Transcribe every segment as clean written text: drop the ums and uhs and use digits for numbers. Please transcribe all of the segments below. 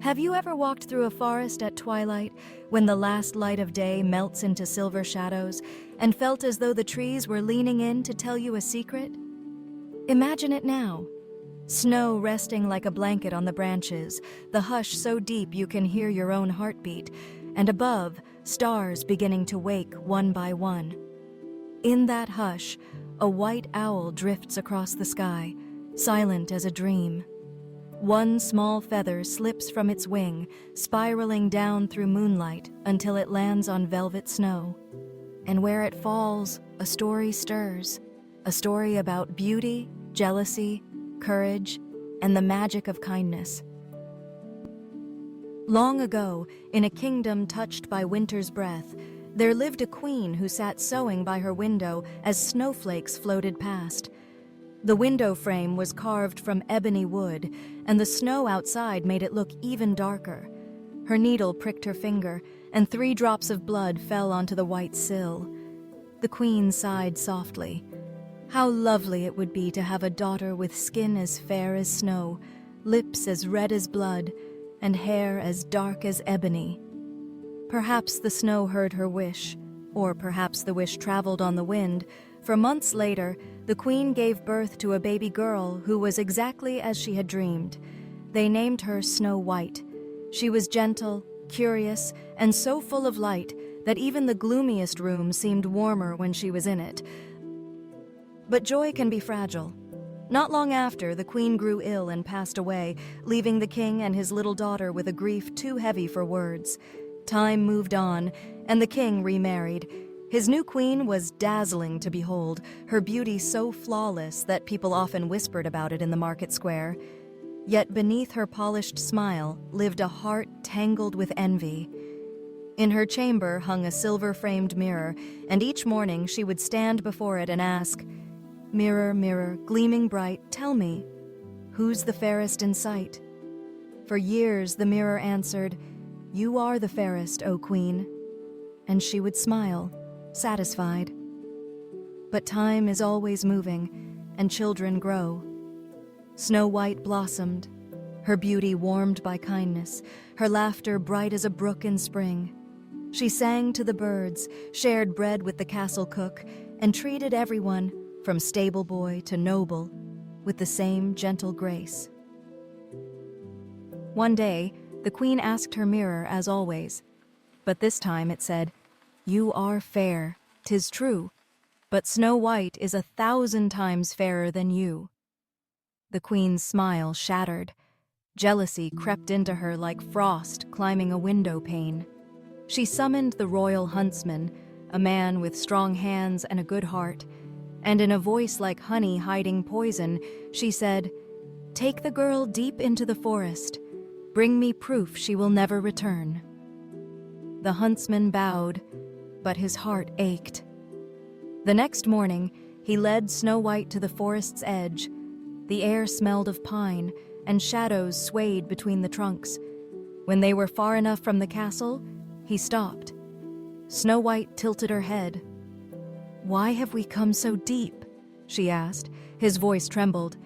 Have you ever walked through a forest at twilight, when the last light of day melts into silver shadows, and felt as though the trees were leaning in to tell you a secret? Imagine it now. Snow resting like a blanket on the branches, the hush so deep you can hear your own heartbeat, and above, stars beginning to wake one by one. In that hush, a white owl drifts across the sky, silent as a dream. One small feather slips from its wing, spiraling down through moonlight until it lands on velvet snow. And where it falls, a story stirs, a story about beauty, jealousy, courage, and the magic of kindness. Long ago, in a kingdom touched by winter's breath, there lived a queen who sat sewing by her window as snowflakes floated past. The window frame was carved from ebony wood, and the snow outside made it look even darker. Her needle pricked her finger, and 3 drops of blood fell onto the white sill. The queen sighed softly. How lovely it would be to have a daughter with skin as fair as snow, lips as red as blood, and hair as dark as ebony. Perhaps the snow heard her wish, or perhaps the wish traveled on the wind, for months later, the queen gave birth to a baby girl who was exactly as she had dreamed. They named her Snow White. She was gentle, curious, and so full of light that even the gloomiest room seemed warmer when she was in it. But joy can be fragile. Not long after, the queen grew ill and passed away, leaving the king and his little daughter with a grief too heavy for words. Time moved on, and the king remarried. His new queen was dazzling to behold, her beauty so flawless that people often whispered about it in the market square. Yet beneath her polished smile lived a heart tangled with envy. In her chamber hung a silver-framed mirror, and each morning she would stand before it and ask, "Mirror, mirror, gleaming bright, tell me, who's the fairest in sight?" For years the mirror answered, "You are the fairest, O queen." And she would smile, satisfied. But time is always moving, and children grow. Snow White blossomed, her beauty warmed by kindness, her laughter bright as a brook in spring. She sang to the birds, shared bread with the castle cook, and treated everyone, from stable boy to noble, with the same gentle grace. One day, the queen asked her mirror as always, but this time it said, "You are fair, 'tis true, but Snow White is 1,000 times fairer than you." The queen's smile shattered. Jealousy crept into her like frost climbing a window pane. She summoned the royal huntsman, a man with strong hands and a good heart, and in a voice like honey hiding poison, she said, "Take the girl deep into the forest. Bring me proof she will never return." The huntsman bowed, but his heart ached. The next morning, he led Snow White to the forest's edge. The air smelled of pine, and shadows swayed between the trunks. When they were far enough from the castle, he stopped. Snow White tilted her head. "Why have we come so deep?" she asked. His voice trembled.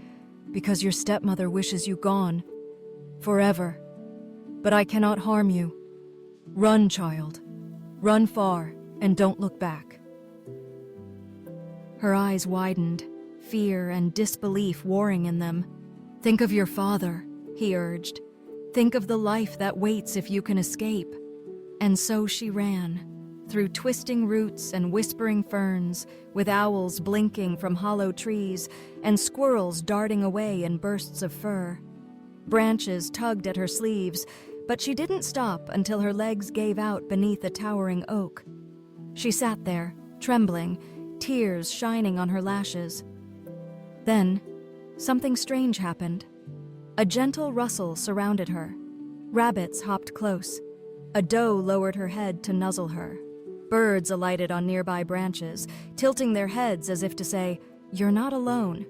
"Because your stepmother wishes you gone. Forever. But I cannot harm you. Run, child. Run far, and don't look back." Her eyes widened, fear and disbelief warring in them. "Think of your father," he urged. "Think of the life that waits if you can escape." And so she ran, through twisting roots and whispering ferns, with owls blinking from hollow trees and squirrels darting away in bursts of fur. Branches tugged at her sleeves, but she didn't stop until her legs gave out beneath a towering oak. She sat there, trembling, tears shining on her lashes. Then, something strange happened. A gentle rustle surrounded her. Rabbits hopped close. A doe lowered her head to nuzzle her. Birds alighted on nearby branches, tilting their heads as if to say, "You're not alone."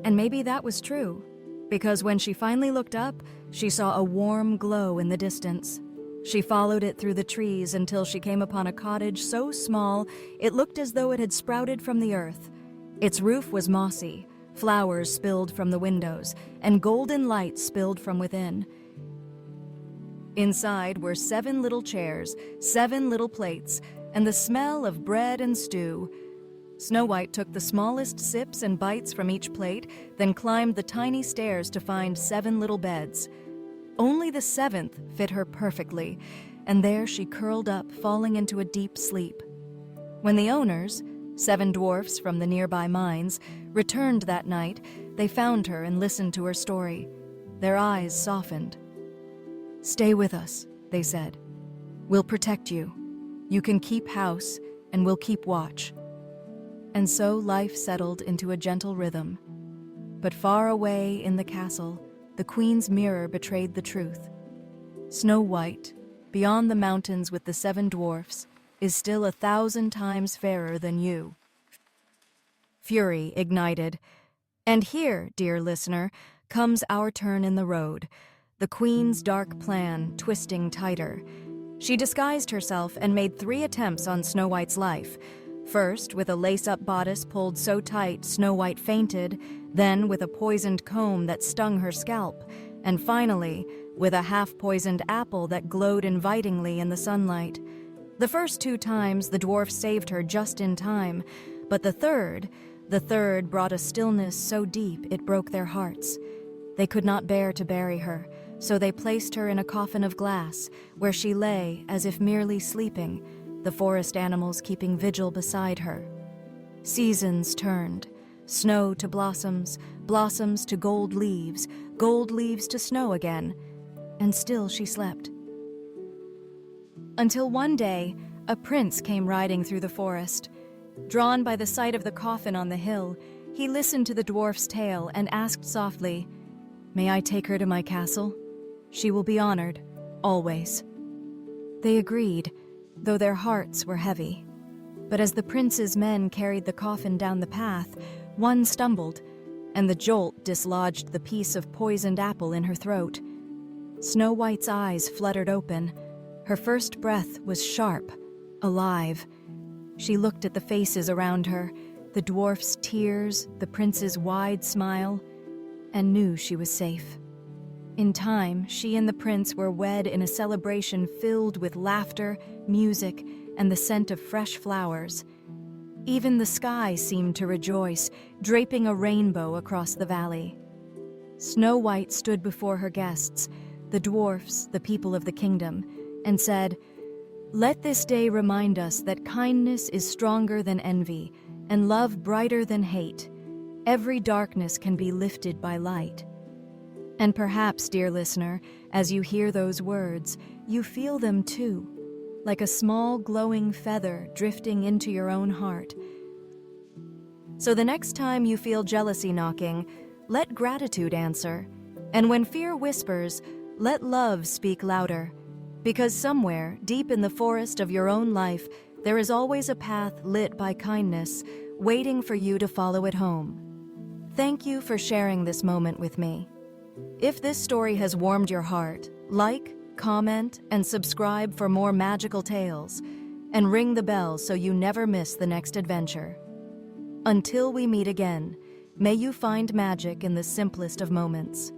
And maybe that was true, because when she finally looked up, she saw a warm glow in the distance. She followed it through the trees until she came upon a cottage so small it looked as though it had sprouted from the earth. Its roof was mossy, flowers spilled from the windows, and golden light spilled from within. Inside were 7 little chairs, 7 little plates, and the smell of bread and stew. Snow White took the smallest sips and bites from each plate, then climbed the tiny stairs to find 7 little beds. Only the 7th fit her perfectly, and there she curled up, falling into a deep sleep. When the owners, 7 dwarfs from the nearby mines, returned that night, they found her and listened to her story. Their eyes softened. "Stay with us," they said. "We'll protect you. You can keep house, and we'll keep watch." And so life settled into a gentle rhythm. But far away in the castle, the queen's mirror betrayed the truth. Snow White, beyond the mountains with the 7 dwarfs, is still 1,000 times fairer than you. Fury ignited. And here, dear listener, comes our turn in the road, the queen's dark plan twisting tighter. She disguised herself and made 3 attempts on Snow White's life. First, with a lace-up bodice pulled so tight Snow White fainted, then with a poisoned comb that stung her scalp, and finally, with a half-poisoned apple that glowed invitingly in the sunlight. The first 2 times, the dwarf saved her just in time, but the third brought a stillness so deep it broke their hearts. They could not bear to bury her, so they placed her in a coffin of glass, where she lay as if merely sleeping, the forest animals keeping vigil beside her. Seasons turned, snow to blossoms, blossoms to gold leaves to snow again, and still she slept. Until one day, a prince came riding through the forest. Drawn by the sight of the coffin on the hill, he listened to the dwarf's tale and asked softly, "May I take her to my castle? She will be honored, always." They agreed, though their hearts were heavy. But as the prince's men carried the coffin down the path, one stumbled, and the jolt dislodged the piece of poisoned apple in her throat. Snow White's eyes fluttered open. Her first breath was sharp, alive. She looked at the faces around her, the dwarf's tears, the prince's wide smile, and knew she was safe. In time, she and the prince were wed in a celebration filled with laughter, music, and the scent of fresh flowers. Even the sky seemed to rejoice, draping a rainbow across the valley. Snow White stood before her guests, the dwarfs, the people of the kingdom, and said, "Let this day remind us that kindness is stronger than envy, and love brighter than hate. Every darkness can be lifted by light." And perhaps, dear listener, as you hear those words, you feel them too, like a small glowing feather drifting into your own heart. So the next time you feel jealousy knocking, let gratitude answer. And when fear whispers, let love speak louder. Because somewhere, deep in the forest of your own life, there is always a path lit by kindness, waiting for you to follow it home. Thank you for sharing this moment with me. If this story has warmed your heart, like, comment, and subscribe for more magical tales, and ring the bell so you never miss the next adventure. Until we meet again, may you find magic in the simplest of moments.